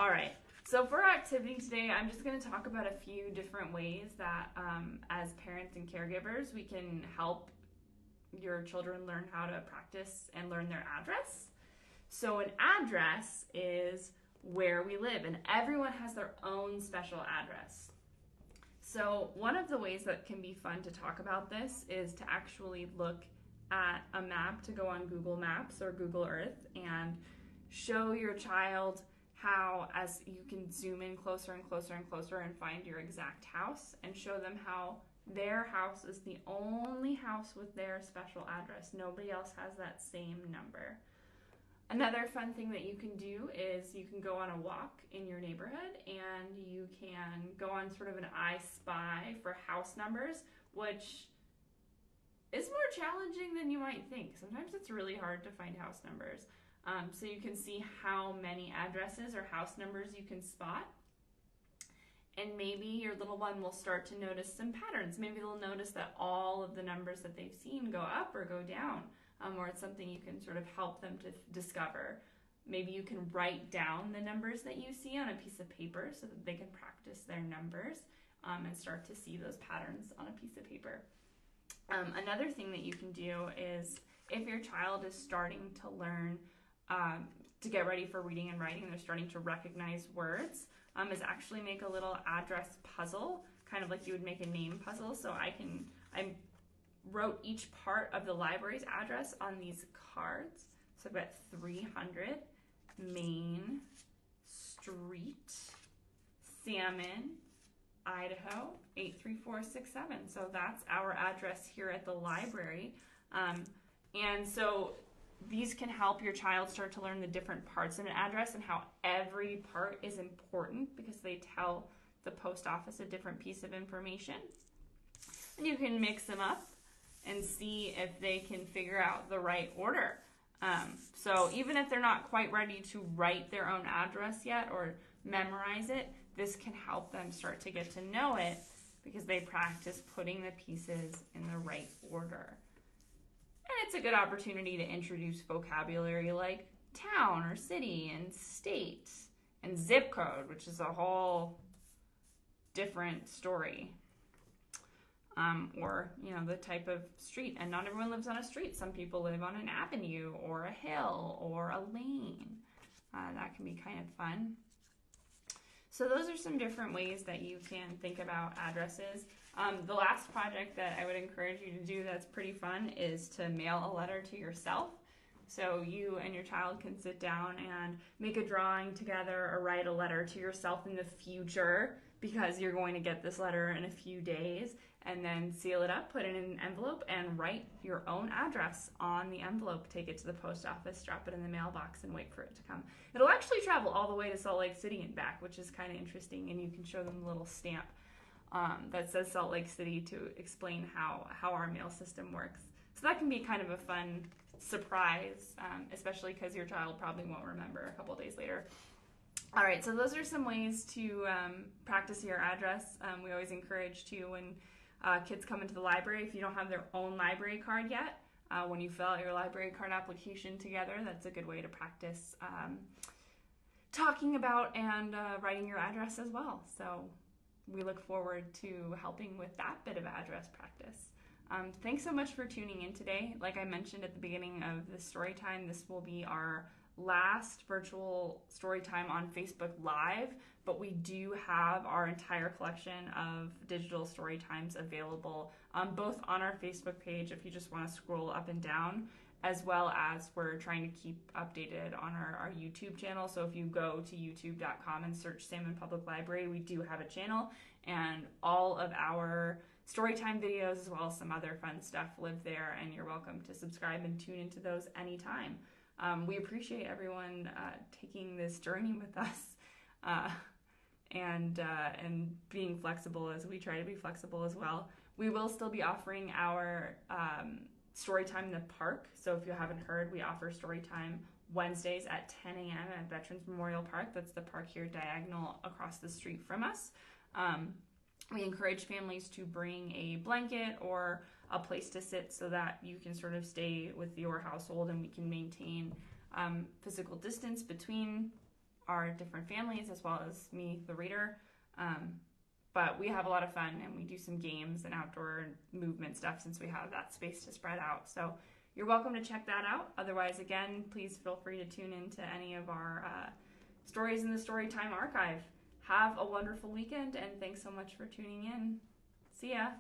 All right. So for our activity today, I'm just going to talk about a few different ways that as parents and caregivers, we can help your children learn how to practice and learn their address. So an address is where we live, and everyone has their own special address. So one of the ways that can be fun to talk about this is to actually look at a map, to go on Google Maps or Google Earth and show your child how, as you can zoom in closer and closer and closer and find your exact house, and show them how their house is the only house with their special address. Nobody else has that same number. Another fun thing that you can do is you can go on a walk in your neighborhood and you can go on sort of an I Spy for house numbers, which is more challenging than you might think. Sometimes it's really hard to find house numbers. So you can see how many addresses or house numbers you can spot. And maybe your little one will start to notice some patterns. Maybe they'll notice that all of the numbers that they've seen go up or go down, or it's something you can sort of help them to discover. Maybe you can write down the numbers that you see on a piece of paper so that they can practice their numbers and start to see those patterns on a piece of paper. Another thing that you can do is if your child is starting to learn to get ready for reading and writing, they're starting to recognize words, is actually make a little address puzzle, kind of like you would make a name puzzle. So I wrote each part of the library's address on these cards. So I've got 300 Main Street, Salmon, Idaho, 83467. So that's our address here at the library. And so these can help your child start to learn the different parts of an address and how every part is important because they tell the post office a different piece of information. And you can mix them up and see if they can figure out the right order. So even if they're not quite ready to write their own address yet or memorize it, this can help them start to get to know it because they practice putting the pieces in the right order. And it's a good opportunity to introduce vocabulary like town or city and state and zip code, which is a whole different story. Or, the type of street. And not everyone lives on a street. Some people live on an avenue or a hill or a lane. That can be kind of fun. So those are some different ways that you can think about addresses. The last project that I would encourage you to do that's pretty fun is to mail a letter to yourself. So you and your child can sit down and make a drawing together or write a letter to yourself in the future because you're going to get this letter in a few days, and then seal it up, put it in an envelope, and write your own address on the envelope. Take it to the post office, drop it in the mailbox, and wait for it to come. It'll actually travel all the way to Salt Lake City and back, which is kind of interesting, and you can show them a little stamp that says Salt Lake City to explain how our mail system works. So that can be kind of a fun surprise, especially because your child probably won't remember a couple days later. All right, so those are some ways to practice your address. We always encourage to, when kids come into the library, if you don't have their own library card yet, when you fill out your library card application together, that's a good way to practice talking about and writing your address as well. So we look forward to helping with that bit of address practice. Thanks so much for tuning in today. Like I mentioned at the beginning of the story time, this will be our last virtual story time on Facebook Live, but we do have our entire collection of digital story times available, both on our Facebook page if you just want to scroll up and down, as well as we're trying to keep updated on our YouTube channel. So if you go to youtube.com and search Salmon Public Library, we do have a channel, and all of our Storytime videos as well as some other fun stuff live there, and you're welcome to subscribe and tune into those anytime. We appreciate everyone taking this journey with us and being flexible as we try to be flexible as well. We will still be offering our Storytime in the Park. So if you haven't heard, we offer Storytime Wednesdays at 10 a.m. at Veterans Memorial Park. That's the park here diagonal across the street from us. We encourage families to bring a blanket or a place to sit so that you can sort of stay with your household and we can maintain physical distance between our different families as well as me, the reader. But we have a lot of fun, and we do some games and outdoor movement stuff since we have that space to spread out. So you're welcome to check that out. Otherwise, again, please feel free to tune into any of our stories in the Storytime archive. Have a wonderful weekend, and thanks so much for tuning in. See ya.